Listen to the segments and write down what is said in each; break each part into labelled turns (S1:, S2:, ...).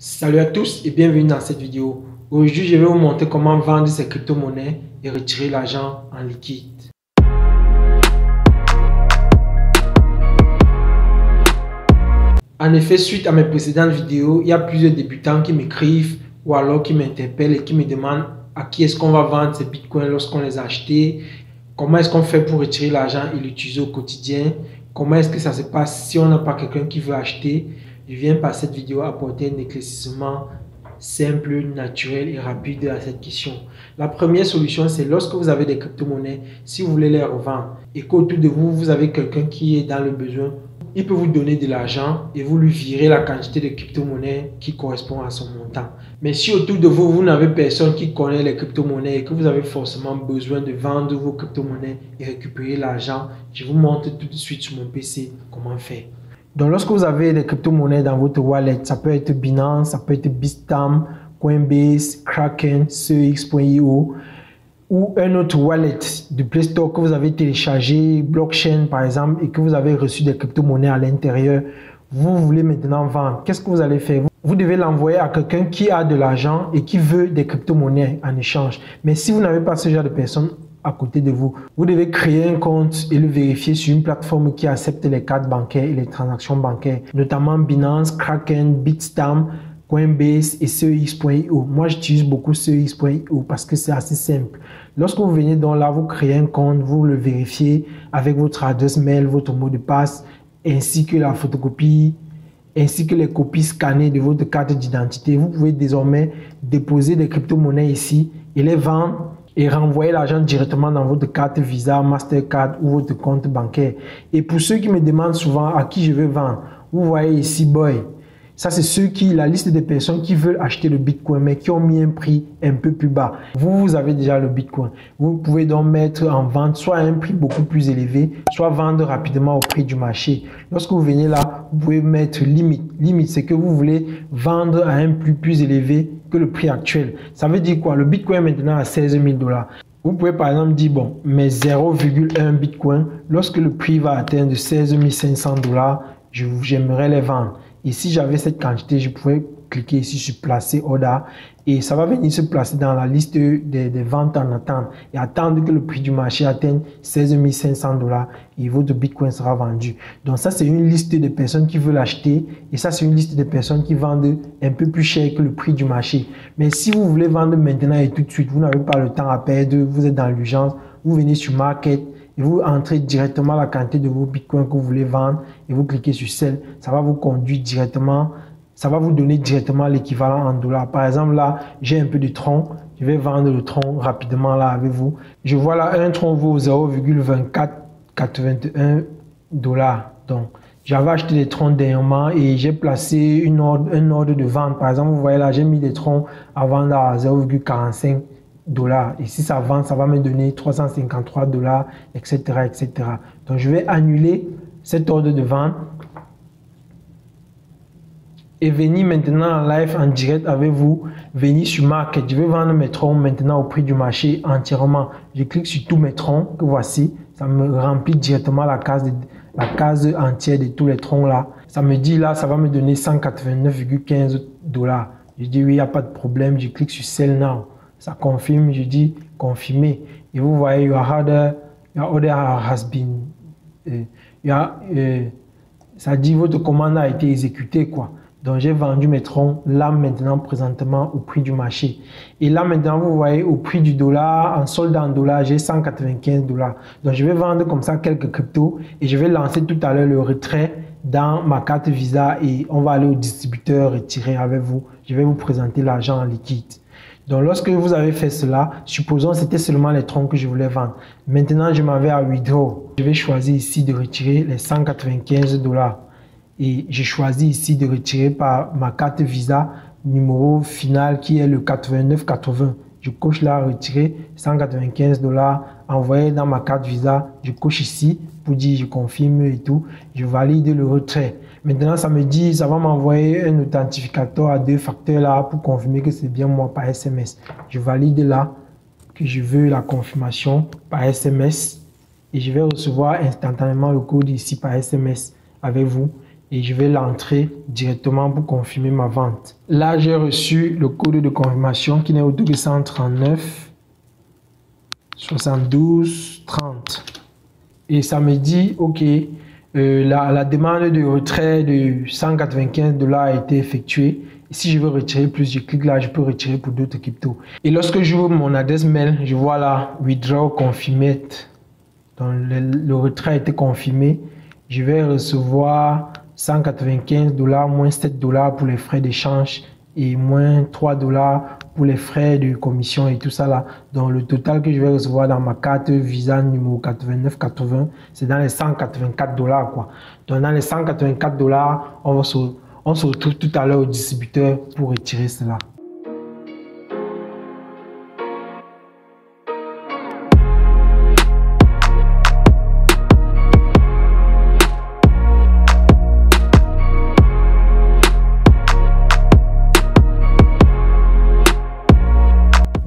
S1: Salut à tous et bienvenue dans cette vidéo. Aujourd'hui, je vais vous montrer comment vendre ces crypto-monnaies et retirer l'argent en liquide. En effet, suite à mes précédentes vidéos, il y a plusieurs débutants qui m'écrivent ou alors qui m'interpellent et qui me demandent à qui est-ce qu'on va vendre ces bitcoins lorsqu'on les a achetés, comment est-ce qu'on fait pour retirer l'argent et l'utiliser au quotidien, comment est-ce que ça se passe si on n'a pas quelqu'un qui veut acheter. Je viens par cette vidéo apporter un éclaircissement simple, naturel et rapide à cette question. La première solution, c'est lorsque vous avez des crypto-monnaies, si vous voulez les revendre et qu'autour de vous, vous avez quelqu'un qui est dans le besoin, il peut vous donner de l'argent et vous lui virez la quantité de crypto-monnaies qui correspond à son montant. Mais si autour de vous, vous n'avez personne qui connaît les crypto-monnaies et que vous avez forcément besoin de vendre vos crypto-monnaies et récupérer l'argent, je vous montre tout de suite sur mon PC comment faire. Donc, lorsque vous avez des crypto-monnaies dans votre wallet, ça peut être Binance, ça peut être Bitstamp, Coinbase, Kraken, CX.io ou un autre wallet du Play Store que vous avez téléchargé, Blockchain par exemple, et que vous avez reçu des crypto-monnaies à l'intérieur, vous voulez maintenant vendre. Qu'est-ce que vous allez faire? Vous devez l'envoyer à quelqu'un qui a de l'argent et qui veut des crypto-monnaies en échange. Mais si vous n'avez pas ce genre de personne à côté de vous, vous devez créer un compte et le vérifier sur une plateforme qui accepte les cartes bancaires et les transactions bancaires, notamment Binance, Kraken, Bitstamp, Coinbase et CX.io. Moi, j'utilise beaucoup CX.io parce que c'est assez simple. Lorsque vous venez donc là, vous créez un compte, vous le vérifiez avec votre adresse mail, votre mot de passe, ainsi que la photocopie, ainsi que les copies scannées de votre carte d'identité. Vous pouvez désormais déposer des crypto-monnaies ici et les vendre et renvoyer l'argent directement dans votre carte Visa, Mastercard ou votre compte bancaire. Et pour ceux qui me demandent souvent à qui je vais vendre, vous voyez ici Boy. Ça, c'est la liste des personnes qui veulent acheter le Bitcoin, mais qui ont mis un prix un peu plus bas. Vous avez déjà le Bitcoin. Vous pouvez donc mettre en vente soit à un prix beaucoup plus élevé, soit vendre rapidement au prix du marché. Lorsque vous venez là, vous pouvez mettre limite. Limite, c'est que vous voulez vendre à un prix plus élevé que le prix actuel. Ça veut dire quoi? Le Bitcoin est maintenant à 16 000 $. Vous pouvez par exemple dire, bon, mais 0,1 Bitcoin, lorsque le prix va atteindre 16 500 $, j'aimerais les vendre. Et si j'avais cette quantité, je pouvais cliquer ici sur placer order et ça va venir se placer dans la liste des ventes en attente et attendre que le prix du marché atteigne 16 500 $ et votre Bitcoin sera vendu. Donc ça, c'est une liste de personnes qui veulent acheter et ça, c'est une liste de personnes qui vendent un peu plus cher que le prix du marché. Mais si vous voulez vendre maintenant et tout de suite, vous n'avez pas le temps à perdre, vous êtes dans l'urgence, vous venez sur Market et vous entrez directement la quantité de vos bitcoins que vous voulez vendre et vous cliquez sur Sell. Ça va vous conduire directement, ça va vous donner directement l'équivalent en dollars. Par exemple, là, j'ai un peu de Tron. Je vais vendre le Tron rapidement là avec vous. Je vois là, un Tron vaut 0,2481 $. Donc, j'avais acheté des Trons dernièrement et j'ai placé un ordre de vente. Par exemple, vous voyez là, j'ai mis des Trons à vendre à 0,45 $. Et si ça vend, ça va me donner 353 $, etc., etc. Donc, je vais annuler cet ordre de vente et venir maintenant en live, en direct avec vous, venir sur Market. Je vais vendre mes troncs maintenant au prix du marché entièrement. Je clique sur tous mes troncs que voici. Ça me remplit directement la case entière de tous les troncs là. Ça me dit là, ça va me donner 189,15 $. Je dis oui, il n'y a pas de problème. Je clique sur Sell Now. Ça confirme, je dis confirmer. Et vous voyez, your order has been, ça dit votre commande a été exécutée quoi. Donc j'ai vendu mes troncs là maintenant présentement au prix du marché. Et là maintenant vous voyez au prix du dollar, en solde en dollars, j'ai 195 $. Donc je vais vendre comme ça quelques cryptos et je vais lancer tout à l'heure le retrait dans ma carte Visa et on va aller au distributeur retirer avec vous. Je vais vous présenter l'argent en liquide. Donc, lorsque vous avez fait cela, supposons que c'était seulement les troncs que je voulais vendre. Maintenant, je m'en vais à Withdraw. Je vais choisir ici de retirer les 195 $. Et je choisis ici de retirer par ma carte Visa numéro final qui est le 8980. Je coche là, retirer 195 $, envoyer dans ma carte Visa. Je coche ici pour dire je confirme et tout. Je valide le retrait. Maintenant, ça me dit, ça va m'envoyer un authentificateur à 2 facteurs là pour confirmer que c'est bien moi par SMS. Je valide là que je veux la confirmation par SMS et je vais recevoir instantanément le code ici par SMS avec vous.
S2: et je vais l'entrer directement pour confirmer ma vente. Là, j'ai reçu le code de confirmation qui n'est autour de 139 72 30 et ça me dit ok, la demande de retrait de 195 $ a été effectuée. Et si je veux retirer plus, je clique là, je peux retirer pour d'autres cryptos. Et lorsque j'ouvre mon adresse mail, je vois là withdraw confirmed. Donc le retrait a été confirmé. Je vais recevoir 195 $, moins 7 $ pour les frais d'échange et moins 3 $ pour les frais de commission et tout ça là. Donc le total que je vais recevoir dans ma carte Visa numéro 8980, c'est dans les 184 $ quoi. Donc dans les 184 $, on se retrouve tout à l'heure au distributeur pour retirer cela.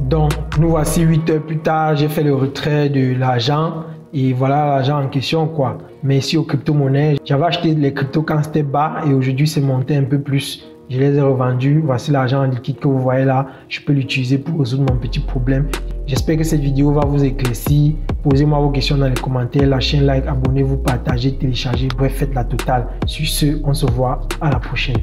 S2: Donc, nous voici 8 heures plus tard, j'ai fait le retrait de l'argent et voilà l'argent en question quoi. Mais ici aux crypto-monnaies, j'avais acheté les cryptos quand c'était bas et aujourd'hui c'est monté un peu plus. Je les ai revendus. Voici l'argent en liquide que vous voyez là. Je peux l'utiliser pour résoudre mon petit problème. J'espère que cette vidéo va vous éclaircir. Posez-moi vos questions dans les commentaires. Lâchez un like, abonnez-vous, partagez, téléchargez. Bref, faites la totale. Sur ce, on se voit à la prochaine.